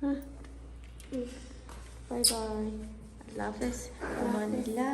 Bye bye, अल्लाह हाफिज़, अमानिल्लाह।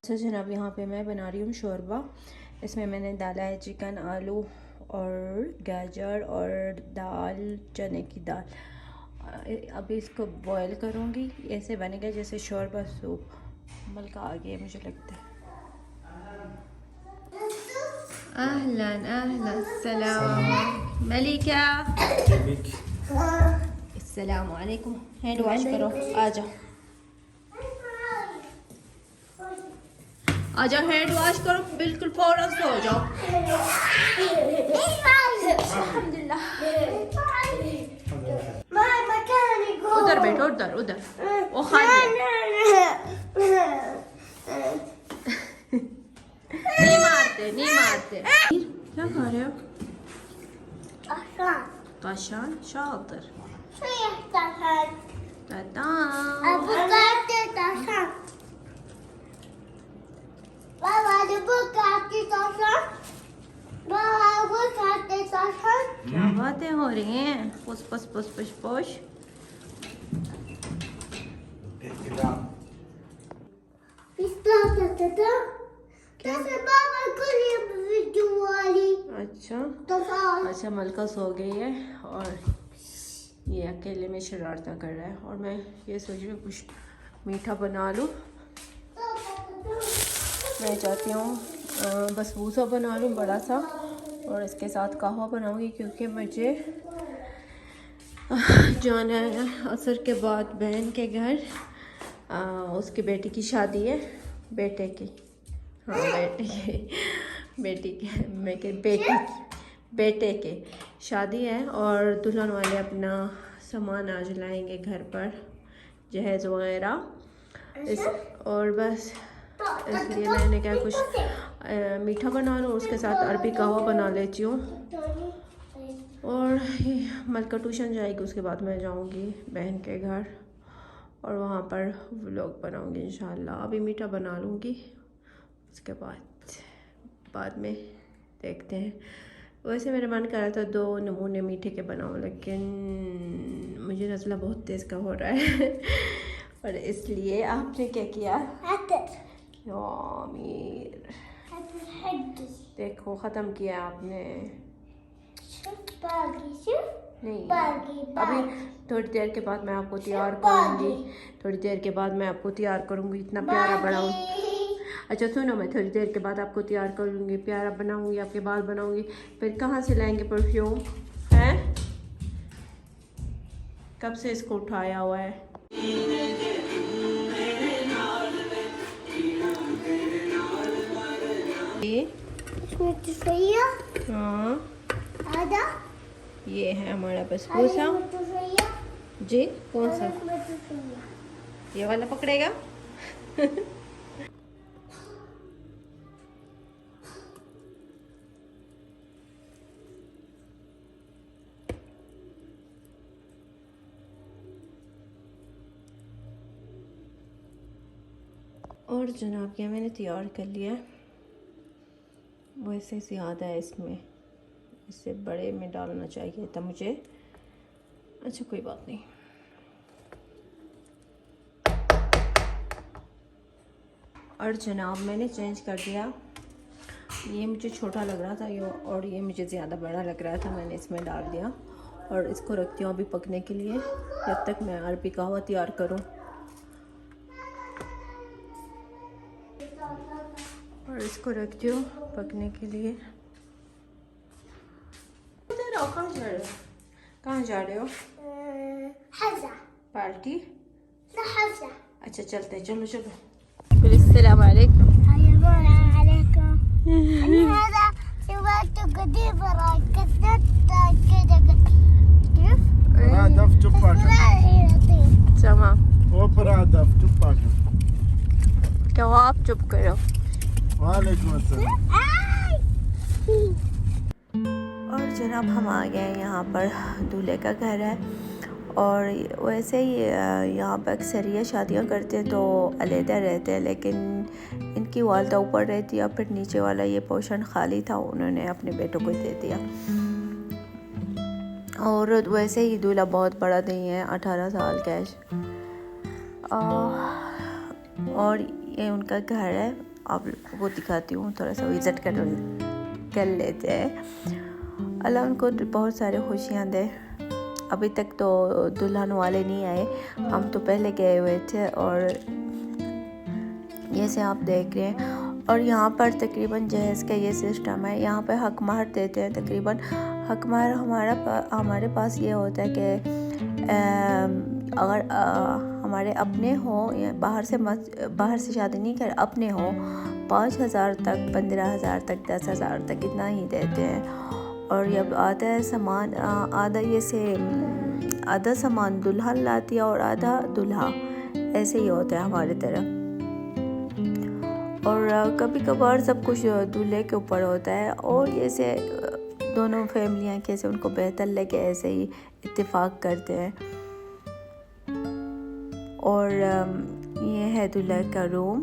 अच्छा जनाब, यहाँ पे मैं बना रही हूँ शोरबा। इसमें मैंने डाला है चिकन, आलू और गाजर और दाल, चने की दाल। अभी इसको बॉईल करूँगी, ऐसे बनेगा जैसे शोरबा सूप। मलका आ गया मुझे लगता है। अहलन अहलन, सलाम मलिका। अस्सलाम वालेकुम। हैंड वॉश करो, आ जाओ आ जाओ, हैंड वॉश करो, बिल्कुल फौरन से हो जाओ। अल्हम्दुलिल्लाह। उधर बैठो, उधर उधर, वो खाली नहीं मारते नहीं मारते। क्या खा रहे हो? ताशान शातर। क्या बातें हो रही हैं? पुस पुस पुस पुस पुस। अच्छा अच्छा, मलका सो गई है और ये अकेले में शरारता कर रहा है और मैं ये सोच रही हूँ कुछ मीठा बना लूँ। मैं चाहती हूँ बसबूसा बना लूँ बड़ा सा, और इसके साथ कहवा बनाऊँगी क्योंकि मुझे जाना है असर के बाद बहन के घर। उसकी बेटी की शादी है, बेटे की, हाँ बेटे के शादी है और दुल्हन वाले अपना सामान आज लाएंगे घर पर, जहेज़ वगैरह इस, और बस इसलिए मैंने क्या कुछ मीठा बना लूँ, उसके साथ अरबी कहवा बना लेती हूँ। और मलका ट्यूशन जाएगी, उसके बाद मैं जाऊँगी बहन के घर और वहाँ पर व्लॉग बनाऊँगी इंशाल्लाह। अभी मीठा बना लूँगी, उसके बाद में देखते हैं। वैसे मेरा मन कर रहा था 2 नमूने मीठे के बनाऊँ, लेकिन मुझे नज़ला बहुत तेज़ का हो रहा है और इसलिए आपने क्या किया? आमीर, देखो ख़त्म किया आपने। नहीं, अभी थोड़ी देर के बाद मैं आपको तैयार करूँगी, थोड़ी देर के बाद मैं आपको तैयार करूँगी, इतना प्यारा बनाऊँ। अच्छा सुनो, मैं थोड़ी देर के बाद आपको तैयार करूँगी, प्यारा बनाऊँगी, आपके बाल बनाऊँगी। फिर कहाँ से लाएंगे परफ्यूम? हैं? कब से इसको उठाया हुआ है? हाँ, ये है हमारा बसबूसा जी। कौन सा? ये वाला पकड़ेगा? और जनाब क्या मैंने तैयार कर लिया। वैसे ज़्यादा है इसमें, इससे बड़े में डालना चाहिए था मुझे। अच्छा कोई बात नहीं। और जनाब मैंने चेंज कर दिया, ये मुझे छोटा लग रहा था ये, और ये मुझे ज़्यादा बड़ा लग रहा था, मैंने इसमें डाल दिया। और इसको रखती हूँ अभी पकने के लिए, जब तक मैं अरबी कहवा तैयार करूँ। और इसको रखती हूँ पकने के लिए। कहाँ जा रहे हो? कहाँ जा रहे हो? पार्टी? अच्छा चलते हैं, चलो चलो। अस्सलाम वालेकुम। क्या आप चुप करो। वालेकुम अस्सलाम। और जनाब हम आ गए हैं, यहाँ पर दूल्हे का घर है। और वैसे ही यहाँ पर अक्सरियत शादियाँ करते हैं तो अलहदा रहते हैं, लेकिन इनकी वालदा ऊपर रहती है, फिर नीचे वाला ये पोर्शन खाली था, उन्होंने अपने बेटों को दे दिया। और वैसे ही दूल्हा बहुत बड़ा नहीं है, 18 साल का है। और ये उनका घर है, आप वो दिखाती हूँ, थोड़ा सा विज़िट कर लेते हैं। अल्लाह उनको बहुत सारे खुशियाँ दे। अभी तक तो दुल्हन वाले नहीं आए, हम तो पहले गए हुए थे। और जैसे आप देख रहे हैं, और यहाँ पर तकरीबन जहेज़ का ये सिस्टम है, यहाँ पर हक महर देते हैं। तकरीबन हक महर हमारे पास ये होता है कि अगर हमारे अपने हों या बाहर से शादी नहीं कर, अपने हों, 5,000 तक, 15,000 तक, 10,000 तक इतना ही देते हैं। और जब आता है सामान, आधा सामान दुल्हन लाती है और आधा दूल्हा, ऐसे ही होता है हमारी तरफ। और कभी कभार सब कुछ दूल्हे के ऊपर होता है, और जैसे दोनों फैमिलियाँ कैसे उनको बेहतर लगे ऐसे ही इत्तेफाक करते हैं। और ये है दूल्हे का रूम।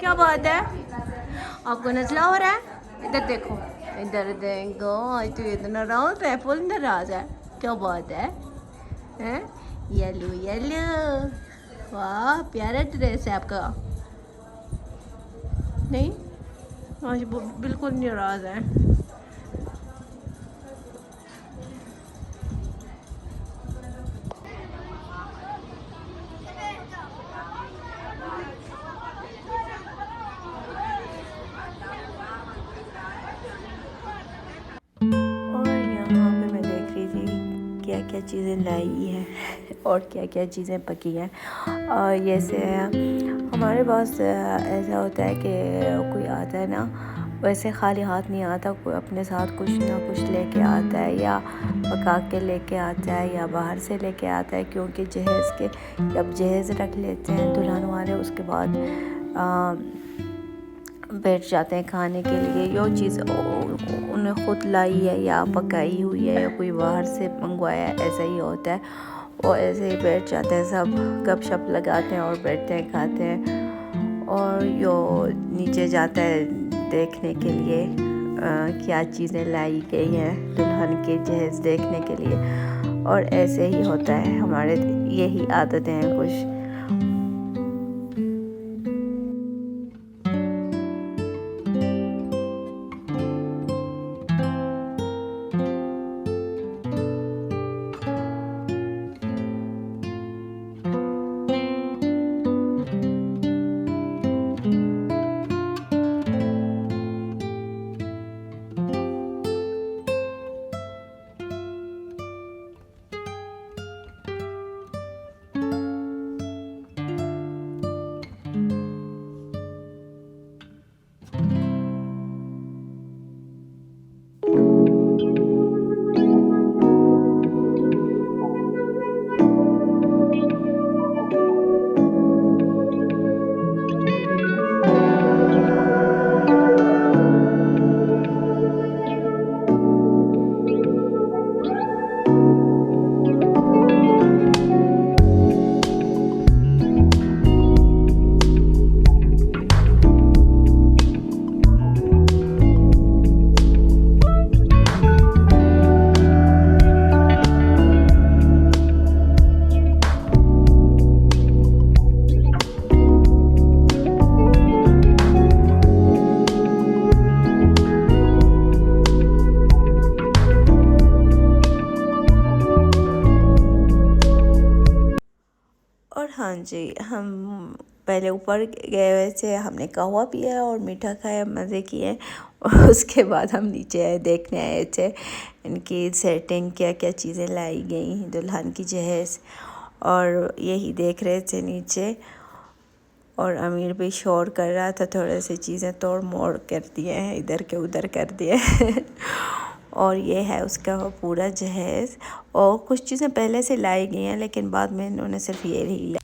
क्या बात है? आपको नजला हो रहा है? इधर देखो, इधर देखो, आज तो इतना राउंड है, फुल नाराज है. क्या बात है? हैं? येलो येलो, वाह प्यारा ड्रेस है आपका. नहीं आज बिल्कुल नाराज है. क्या क्या चीज़ें लाई हैं और क्या क्या चीज़ें पकी हैं. और जैसे हमारे पास ऐसा होता है कि कोई आता है ना, वैसे खाली हाथ नहीं आता, कोई अपने साथ कुछ ना कुछ लेके आता है, या पका के लेके आता है या बाहर से लेके आता है. क्योंकि जहेज़ के जब जहेज़ रख लेते हैं दुल्हन वाले, उसके बाद बैठ जाते हैं खाने के लिए. जो चीज़ उन्हें ख़ुद लाई है या पकाई हुई है या कोई बाहर से मंगवाया है, ऐसा ही होता है. और ऐसे ही बैठ जाते हैं, सब गपशप लगाते हैं और बैठते हैं, खाते हैं. और यो नीचे जाता है देखने के लिए क्या चीज़ें लाई गई हैं दुल्हन के जहेज़ देखने के लिए. और ऐसे ही होता है, हमारे यही आदतें हैं कुछ. हाँ जी, हम पहले ऊपर गए हुए थे, हमने कहवा पिया और मीठा खाया, मज़े किए. और उसके बाद हम नीचे आए, देखने आए थे इनकी सेटिंग, क्या क्या चीज़ें लाई गई दुल्हन की जहेज़. और यही देख रहे थे नीचे. और अमीर भी शोर कर रहा था, थोड़े से चीज़ें तोड़ मोड़ कर दिए हैं, इधर के उधर कर दिए. और ये है उसका पूरा जहेज़. और कुछ चीज़ें पहले से लाई गई हैं, लेकिन बाद में इन्होंने सिर्फ ये ही